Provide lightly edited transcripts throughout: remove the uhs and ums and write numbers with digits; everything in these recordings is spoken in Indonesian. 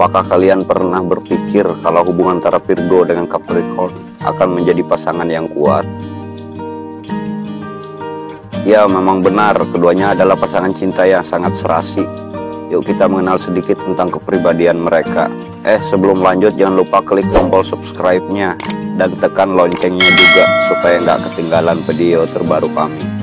Apakah kalian pernah berpikir kalau hubungan antara Virgo dengan Capricorn akan menjadi pasangan yang kuat? Ya, memang benar, keduanya adalah pasangan cinta yang sangat serasi. Yuk kita mengenal sedikit tentang kepribadian mereka. Sebelum lanjut, jangan lupa klik tombol subscribe-nya dan tekan loncengnya juga supaya nggak ketinggalan video terbaru kami.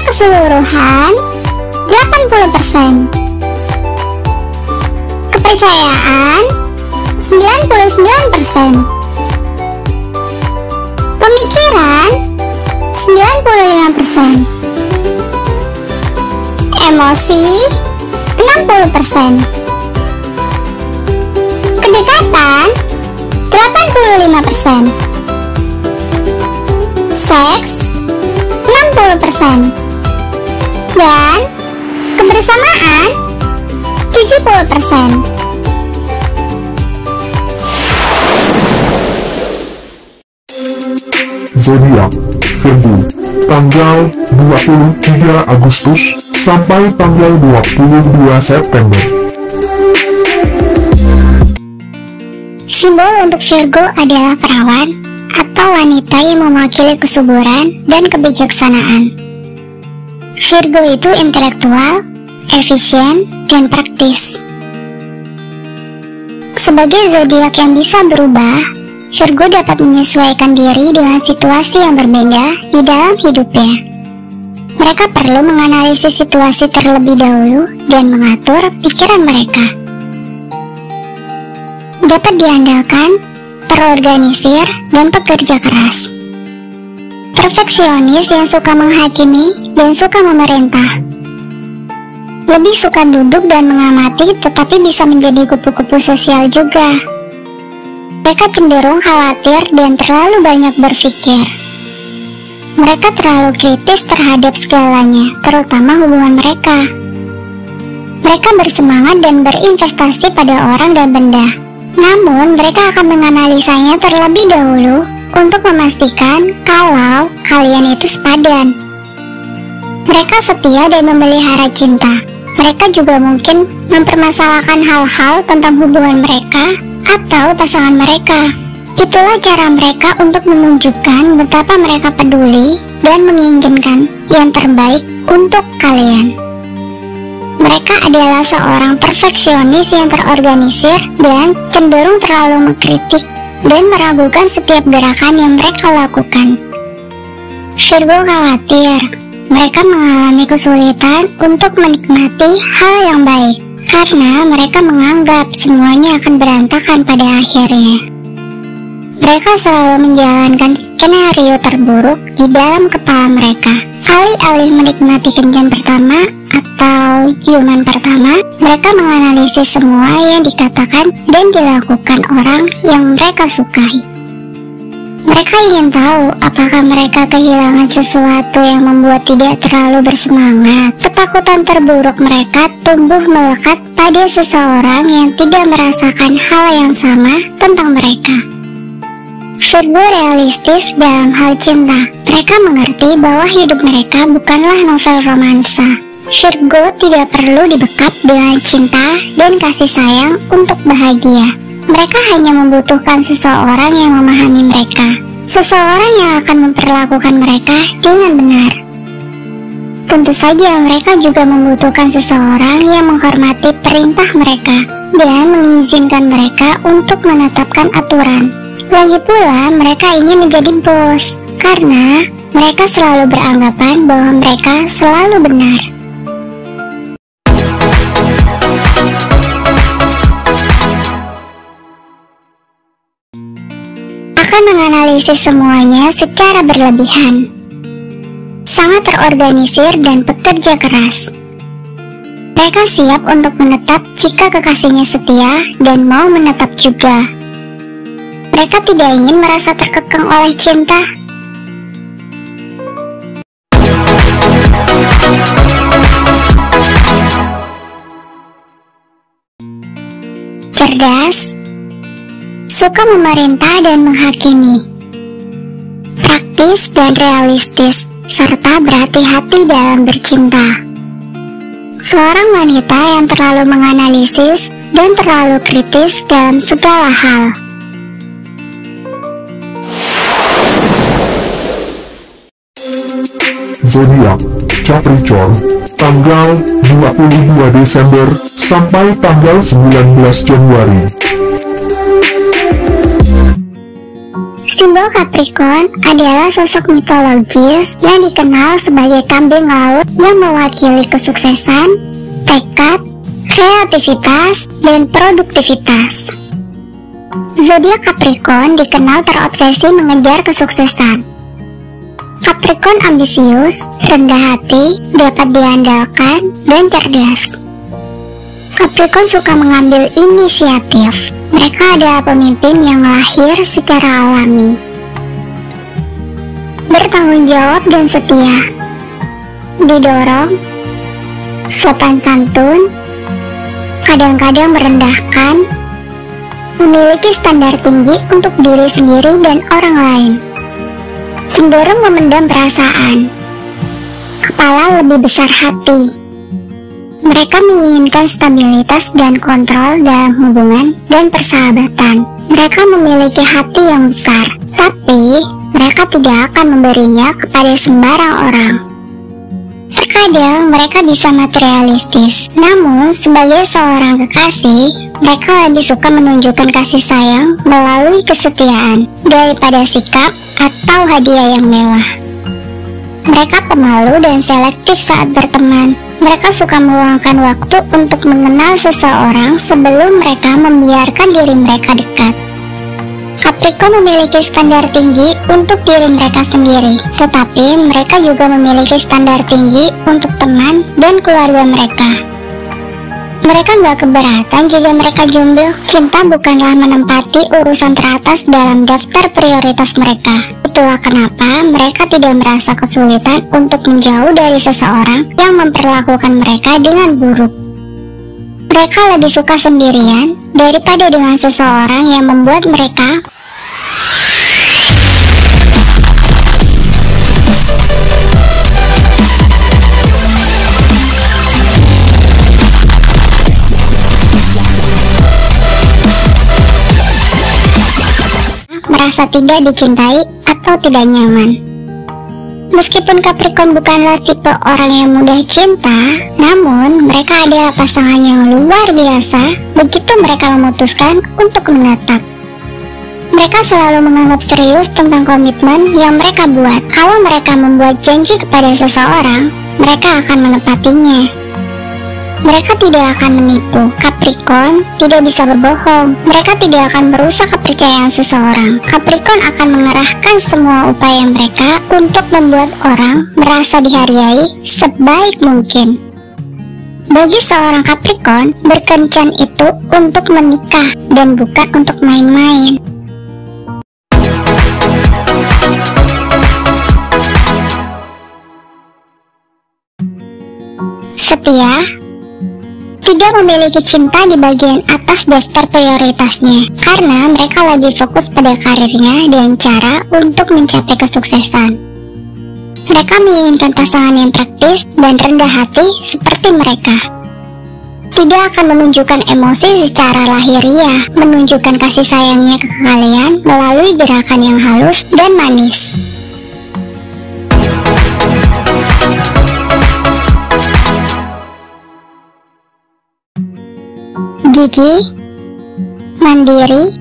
Keseluruhan 80%, kepercayaan 99%, pemikiran 95%, emosi 60%, kedekatan 85%, seks 60%, dan kebersamaan 70%. Zodiak Virgo, tanggal 23 Agustus sampai tanggal 22 September. Simbol untuk Virgo adalah perawan atau wanita yang mewakili kesuburan dan kebijaksanaan. Virgo itu intelektual, efisien, dan praktis. Sebagai zodiak yang bisa berubah, Virgo dapat menyesuaikan diri dengan situasi yang berbeda di dalam hidupnya. Mereka perlu menganalisis situasi terlebih dahulu dan mengatur pikiran mereka. Dapat diandalkan, terorganisir, dan pekerja keras. Perfeksionis yang suka menghakimi dan suka memerintah. Lebih suka duduk dan mengamati, tetapi bisa menjadi kupu-kupu sosial juga. Mereka cenderung khawatir dan terlalu banyak berpikir. Mereka terlalu kritis terhadap segalanya, terutama hubungan mereka. Mereka bersemangat dan berinvestasi pada orang dan benda. Namun, mereka akan menganalisanya terlebih dahulu untuk memastikan kalau kalian itu sepadan. Mereka setia dan memelihara cinta. Mereka juga mungkin mempermasalahkan hal-hal tentang hubungan mereka atau pasangan mereka. Itulah cara mereka untuk menunjukkan betapa mereka peduli dan menginginkan yang terbaik untuk kalian. Mereka adalah seorang perfeksionis yang terorganisir dan cenderung terlalu mengkritik dan meragukan setiap gerakan yang mereka lakukan. Virgo khawatir mereka mengalami kesulitan untuk menikmati hal yang baik karena mereka menganggap semuanya akan berantakan pada akhirnya. Mereka selalu menjalankan skenario terburuk di dalam kepala mereka. Alih-alih menikmati kencan pertama atau ciuman pertama, mereka menganalisis semua yang dikatakan dan dilakukan orang yang mereka sukai. Mereka ingin tahu apakah mereka kehilangan sesuatu yang membuat tidak terlalu bersemangat. Ketakutan terburuk mereka tumbuh melekat pada seseorang yang tidak merasakan hal yang sama tentang mereka. Virgo realistis dalam hal cinta. Mereka mengerti bahwa hidup mereka bukanlah novel romansa. Virgo tidak perlu dibekap dengan cinta dan kasih sayang untuk bahagia. Mereka hanya membutuhkan seseorang yang memahami mereka, seseorang yang akan memperlakukan mereka dengan benar. Tentu saja mereka juga membutuhkan seseorang yang menghormati perintah mereka dan mengizinkan mereka untuk menetapkan aturan. Lagi pula mereka ingin menjadi bos, karena mereka selalu beranggapan bahwa mereka selalu benar. Akan menganalisis semuanya secara berlebihan. Sangat terorganisir dan pekerja keras. Mereka siap untuk menetap jika kekasihnya setia dan mau menetap juga. Mereka tidak ingin merasa terkekang oleh cinta. Cerdas, suka memerintah dan menghakimi, praktis dan realistis, serta berhati-hati dalam bercinta. Seorang wanita yang terlalu menganalisis dan terlalu kritis dalam segala hal. Zodiak Capricorn, tanggal 22 Desember sampai tanggal 19 Januari. Simbol Capricorn adalah sosok mitologis yang dikenal sebagai kambing laut yang mewakili kesuksesan, tekad, kreativitas, dan produktivitas. Zodiak Capricorn dikenal terobsesi mengejar kesuksesan. Capricorn ambisius, rendah hati, dapat diandalkan, dan cerdas. Capricorn suka mengambil inisiatif. Mereka adalah pemimpin yang lahir secara alami, bertanggung jawab dan setia, didorong, sopan santun, kadang-kadang merendahkan, memiliki standar tinggi untuk diri sendiri dan orang lain, cenderung memendam perasaan, kepala lebih besar hati. Mereka menginginkan stabilitas dan kontrol dalam hubungan dan persahabatan. Mereka memiliki hati yang besar, tapi mereka tidak akan memberinya kepada sembarang orang. Terkadang mereka bisa materialistis, namun sebagai seorang kekasih, mereka lebih suka menunjukkan kasih sayang melalui kesetiaan daripada sikap atau hadiah yang mewah. Mereka pemalu dan selektif saat berteman. Mereka suka meluangkan waktu untuk mengenal seseorang sebelum mereka membiarkan diri mereka dekat. Capricorn memiliki standar tinggi untuk diri mereka sendiri, tetapi mereka juga memiliki standar tinggi untuk teman dan keluarga mereka. Mereka nggak keberatan jika mereka jomblo. Cinta bukanlah menempati urusan teratas dalam daftar prioritas mereka. Itulah kenapa mereka tidak merasa kesulitan untuk menjauh dari seseorang yang memperlakukan mereka dengan buruk. Mereka lebih suka sendirian daripada dengan seseorang yang membuat mereka merasa tidak dicintai atau tidak nyaman. Meskipun Capricorn bukanlah tipe orang yang mudah cinta, namun mereka adalah pasangan yang luar biasa begitu mereka memutuskan untuk menetap. Mereka selalu menganggap serius tentang komitmen yang mereka buat. Kalau mereka membuat janji kepada seseorang, mereka akan menepatinya. Mereka tidak akan menipu. Capricorn tidak bisa berbohong. Mereka tidak akan merusak kepercayaan seseorang. Capricorn akan mengerahkan semua upaya mereka untuk membuat orang merasa dihargai sebaik mungkin. Bagi seorang Capricorn, berkencan itu untuk menikah dan bukan untuk main-main. Setia tidak memiliki cinta di bagian atas daftar prioritasnya, karena mereka lebih fokus pada karirnya dan cara untuk mencapai kesuksesan. Mereka menginginkan pasangan yang praktis dan rendah hati seperti mereka. Tidak akan menunjukkan emosi secara lahiriah, menunjukkan kasih sayangnya ke kalian melalui gerakan yang halus dan manis. Gigi, mandiri,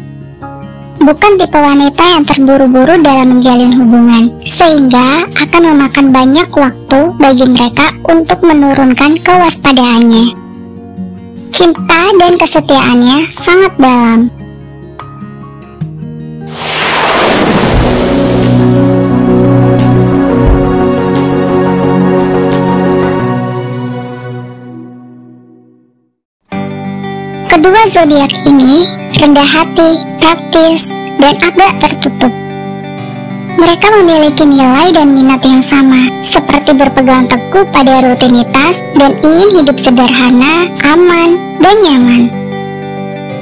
bukan tipe wanita yang terburu-buru dalam menjalin hubungan, sehingga akan memakan banyak waktu bagi mereka untuk menurunkan kewaspadaannya. Cinta dan kesetiaannya sangat dalam. Kedua zodiak ini rendah hati, praktis, dan agak tertutup. Mereka memiliki nilai dan minat yang sama, seperti berpegang teguh pada rutinitas dan ingin hidup sederhana, aman, dan nyaman.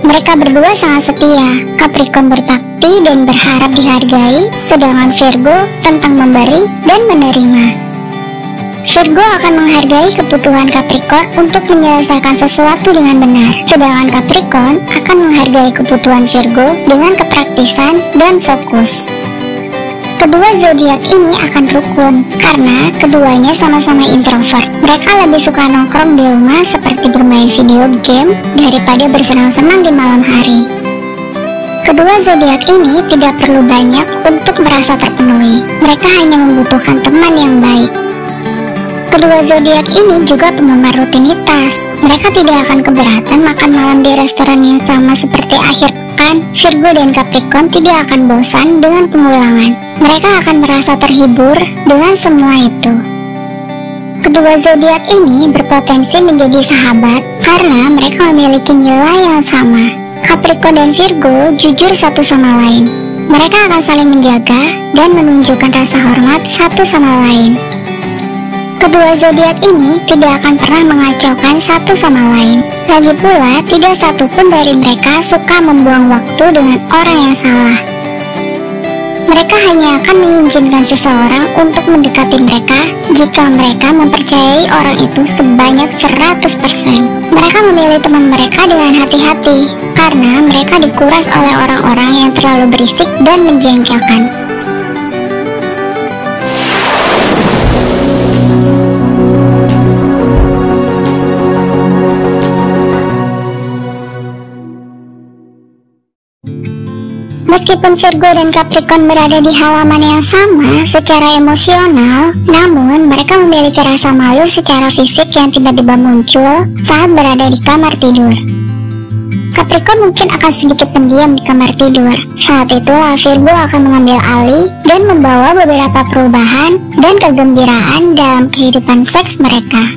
Mereka berdua sangat setia. Capricorn berbakti dan berharap dihargai, sedangkan Virgo tentang memberi dan menerima. Virgo akan menghargai kebutuhan Capricorn untuk menyelesaikan sesuatu dengan benar, sedangkan Capricorn akan menghargai kebutuhan Virgo dengan kepraktisan dan fokus. Kedua zodiak ini akan rukun karena keduanya sama-sama introvert. Mereka lebih suka nongkrong di rumah seperti bermain video game daripada bersenang-senang di malam hari. Kedua zodiak ini tidak perlu banyak untuk merasa terpenuhi. Mereka hanya membutuhkan teman yang baik. Kedua zodiak ini juga penggemar rutinitas. Mereka tidak akan keberatan makan malam di restoran yang sama seperti akhir pekan. Virgo dan Capricorn tidak akan bosan dengan pengulangan. Mereka akan merasa terhibur dengan semua itu. Kedua zodiak ini berpotensi menjadi sahabat karena mereka memiliki nilai yang sama. Capricorn dan Virgo jujur satu sama lain. Mereka akan saling menjaga dan menunjukkan rasa hormat satu sama lain. Kedua zodiak ini tidak akan pernah mengacaukan satu sama lain. Lagi pula, tidak satupun dari mereka suka membuang waktu dengan orang yang salah. Mereka hanya akan mengizinkan seseorang untuk mendekati mereka jika mereka mempercayai orang itu sebanyak 100%. Mereka memilih teman mereka dengan hati-hati karena mereka dikuras oleh orang-orang yang terlalu berisik dan menjengkelkan. Meskipun Virgo dan Capricorn berada di halaman yang sama secara emosional, namun mereka memiliki rasa malu secara fisik yang tiba-tiba muncul saat berada di kamar tidur. Capricorn mungkin akan sedikit pendiam di kamar tidur. Saat itulah Virgo akan mengambil alih dan membawa beberapa perubahan dan kegembiraan dalam kehidupan seks mereka.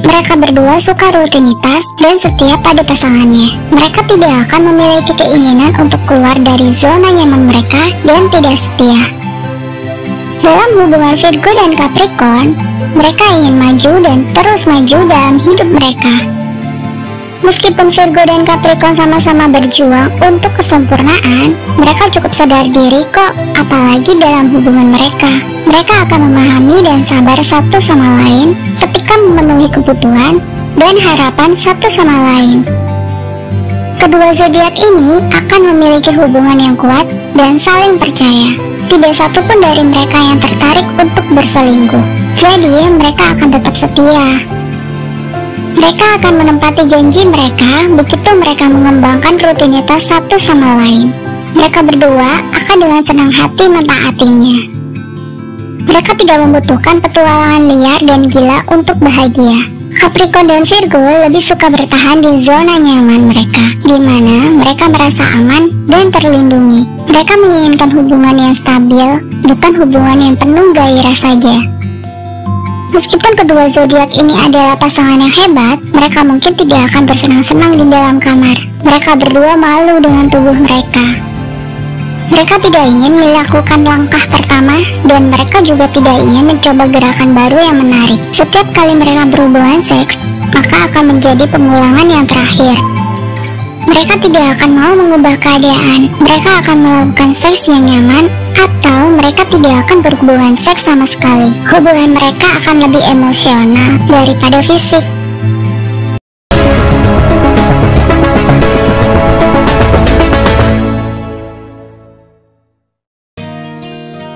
Mereka berdua suka rutinitas dan setia pada pasangannya. Mereka tidak akan memiliki keinginan untuk keluar dari zona nyaman mereka dan tidak setia. Dalam hubungan Virgo dan Capricorn, mereka ingin maju dan terus maju dalam hidup mereka. Meskipun Virgo dan Capricorn sama-sama berjuang untuk kesempurnaan, mereka cukup sadar diri kok, apalagi dalam hubungan mereka. Mereka akan memahami dan sabar satu sama lain ketika memenuhi kebutuhan dan harapan satu sama lain. Kedua zodiak ini akan memiliki hubungan yang kuat dan saling percaya. Tidak satupun dari mereka yang tertarik untuk berselingkuh. Jadi mereka akan tetap setia. Mereka akan menempati janji mereka begitu mereka mengembangkan rutinitas satu sama lain. Mereka berdua akan dengan senang hati mentaatinya. Mereka tidak membutuhkan petualangan liar dan gila untuk bahagia. Capricorn dan Virgo lebih suka bertahan di zona nyaman mereka, di mana mereka merasa aman dan terlindungi. Mereka menginginkan hubungan yang stabil, bukan hubungan yang penuh gairah saja. Meskipun kedua zodiak ini adalah pasangan yang hebat, mereka mungkin tidak akan bersenang-senang di dalam kamar. Mereka berdua malu dengan tubuh mereka. Mereka tidak ingin melakukan langkah pertama, dan mereka juga tidak ingin mencoba gerakan baru yang menarik. Setiap kali mereka berhubungan seks, maka akan menjadi pengulangan yang terakhir. Mereka tidak akan mau mengubah keadaan. Mereka akan melakukan seks yang nyaman, atau mereka tidak akan berhubungan seks sama sekali. Hubungan mereka akan lebih emosional daripada fisik.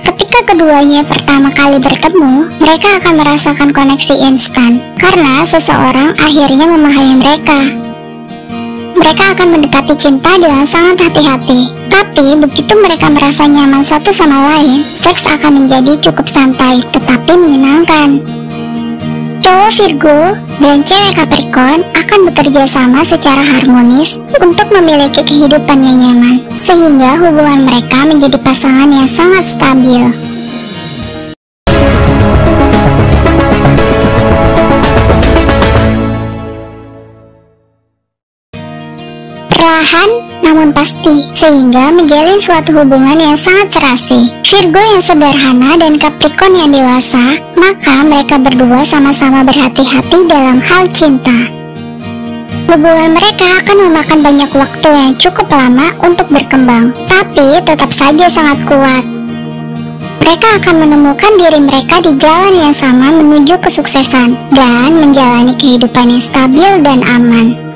Ketika keduanya pertama kali bertemu, mereka akan merasakan koneksi instan karena seseorang akhirnya memahami mereka. Mereka akan mendekati cinta dengan sangat hati-hati. Tapi begitu mereka merasa nyaman satu sama lain, seks akan menjadi cukup santai tetapi menyenangkan. Cowok Virgo dan cewek Capricorn akan bekerja sama secara harmonis untuk memiliki kehidupan yang nyaman, sehingga hubungan mereka menjadi pasangan yang sangat stabil. perlahan namun pasti, sehingga menjalin suatu hubungan yang sangat serasi. Virgo yang sederhana dan Capricorn yang dewasa, maka mereka berdua sama-sama berhati-hati dalam hal cinta. Hubungan mereka akan memakan banyak waktu yang cukup lama untuk berkembang, tapi tetap saja sangat kuat. Mereka akan menemukan diri mereka di jalan yang sama menuju kesuksesan dan menjalani kehidupan yang stabil dan aman.